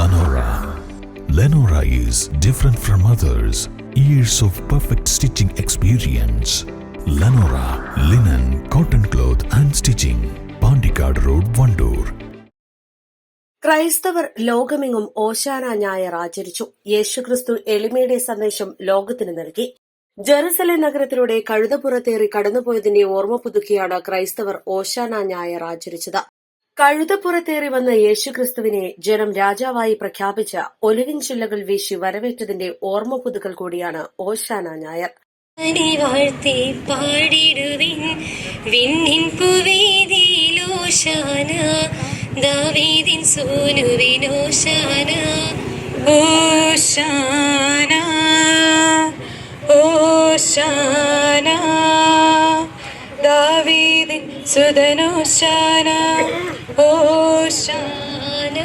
Lenora. Lenora is different from others. Years of perfect stitching experience. Lenora linen, cotton cloth and stitching. Pandikad Road, Vandoor. ക്രൈസ്തവർ ലോകമെങ്ങും ഓശാന ഞായർ ആചരിച്ചു. യേശുക്രിസ്തു എളിമയുടെ സന്ദേശം ലോകത്തിന് നൽകി. ജെറുസലേം നഗരത്തിലൂടെ കഴുതപ്പുറത്തേറി കടന്നുപോയതിന്റെ ഓർമ്മ പുതുക്കിയാണ് ക്രൈസ്തവർ ഓശാന ഞായർ ആചരിച്ചത്. കഴുതപ്പുറത്തേറി വന്ന യേശുക്രിസ്തുവിനെ ജനം രാജാവായി പ്രഖ്യാപിച്ച ഒലിവിൻ ചില്ലകൾ വീശി വരവേറ്റതിന്റെ ഓർമ്മ പുതുക്കൽ കൂടിയാണ് ഓശാന ഞായർ. വാഴ്ത്തി പാടിടുവിൻ വിണ്ണിൻ പുവേദിയിലോശാന ദാവീദിൻ സോനുവിൻ ഓശാന ഓശാന ഓശാന ദാവീദിൻ സുതനോശാന ഓശാന.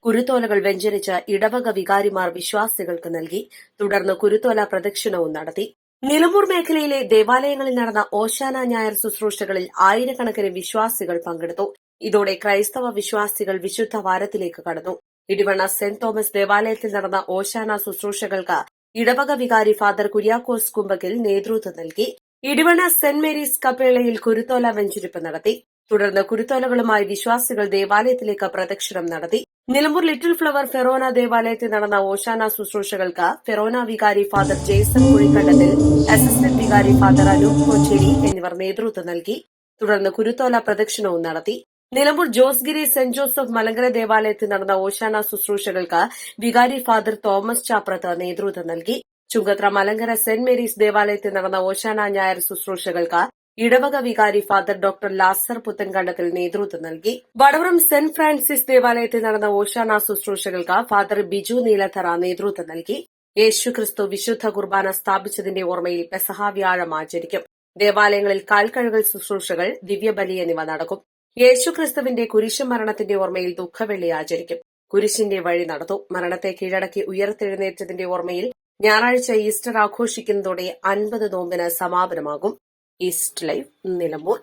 കുരുത്തോലകൾ വെഞ്ചരിച്ച് ഇടവക വികാരിമാർ വിശ്വാസികൾക്ക് നൽകി. തുടർന്ന് കുരുത്തോല പ്രദക്ഷിണവും നടത്തി. നിലമ്പൂർ മേഖലയിലെ ദേവാലയങ്ങളിൽ നടന്ന ഓശാന ഞായർ ശുശ്രൂഷകളിൽ ആയിരക്കണക്കിന് വിശ്വാസികൾ പങ്കെടുത്തു. ഇതോടെ ക്രൈസ്തവ വിശ്വാസികൾ വിശുദ്ധ വാരത്തിലേക്ക് കടന്നു. ഇടിവണ്ണ സെന്റ് തോമസ് ദേവാലയത്തിൽ നടന്ന ഓശാന ശുശ്രൂഷകൾക്ക് ഇടവക വികാരി ഫാദർ കുര്യാക്കോസ് കുമ്പകിൽ നേതൃത്വം നൽകി. ഇടിവണ്ണ സെന്റ് മേരീസ് കപ്പേളയിൽ കുരുത്തോല വെഞ്ചരിപ്പ് നടത്തി. തുടർന്ന് കുരുത്തോലകളുമായി വിശ്വാസികൾ ദേവാലയത്തിലേക്ക് പ്രദക്ഷിണം നടത്തി. നിലമ്പൂർ ലിറ്റിൽ ഫ്ലവർ ഫെറോന ദേവാലയത്തിൽ നടന്ന ഓശാന ശുശ്രൂഷകൾക്ക് ഫെറോന വികാരി ഫാദർ ജെയ്സൺ കുഴിക്കണ്ടത്തിൽ, അസിസ്റ്റന്റ് വികാരി ഫാദർ അനൂപ് കോച്ചേരി എന്നിവർ നേതൃത്വം നൽകി. തുടർന്ന് കുരുത്തോല പ്രദക്ഷിണവും നടത്തി. നിലമ്പൂർ ജോസ്ഗിരി സെന്റ് ജോസഫ് മലങ്കര ദേവാലയത്തിൽ നടന്ന ഓശാന ശുശ്രൂഷകൾക്ക് വികാരി ഫാദർ തോമസ് ചാപ്രത്ത് നേതൃത്വം നൽകി. ചുങ്കത്ര മലങ്കര സെന്റ് മേരീസ് ദേവാലയത്തിൽ നടന്ന ഓശാന ഞായർ ശുശ്രൂഷകൾക്ക് ഇടവക വികാരി ഫാദർ ഡോക്ടർ ലാസർ പുത്തൻകണ്ടത്തിൽ നേതൃത്വം നൽകി. വടവറം സെന്റ് ഫ്രാൻസിസ് ദേവാലയത്തിൽ നടന്ന ഓശാന ശുശ്രൂഷകൾക്ക് ഫാദർ ബിജു നീലത്തറ നേതൃത്വം നൽകി. യേശുക്രിസ്തു വിശുദ്ധ കുർബാന സ്ഥാപിച്ചതിന്റെ ഓർമ്മയിൽ പെസഹ വ്യാഴം ആചരിക്കും. ദേവാലയങ്ങളിൽ കാൽക്കഴുകൽ ശുശ്രൂഷകൾ, ദിവ്യബലി എന്നിവ നടക്കും. യേശുക്രിസ്തുവിന്റെ കുരിശുമരണത്തിന്റെ ഓർമ്മയിൽ ദുഃഖവെള്ളി ആചരിക്കും. കുരിശിന്റെ വഴി നടത്തും. മരണത്തെ കീഴടക്കി ഉയർത്തെഴുന്നേറ്റതിന്റെ ഓർമ്മയിൽ ഞായറാഴ്ച ഈസ്റ്റർ ആഘോഷിക്കുന്നതോടെ 50 നോമ്പിന് സമാപനമാകും. East live, Nilambur.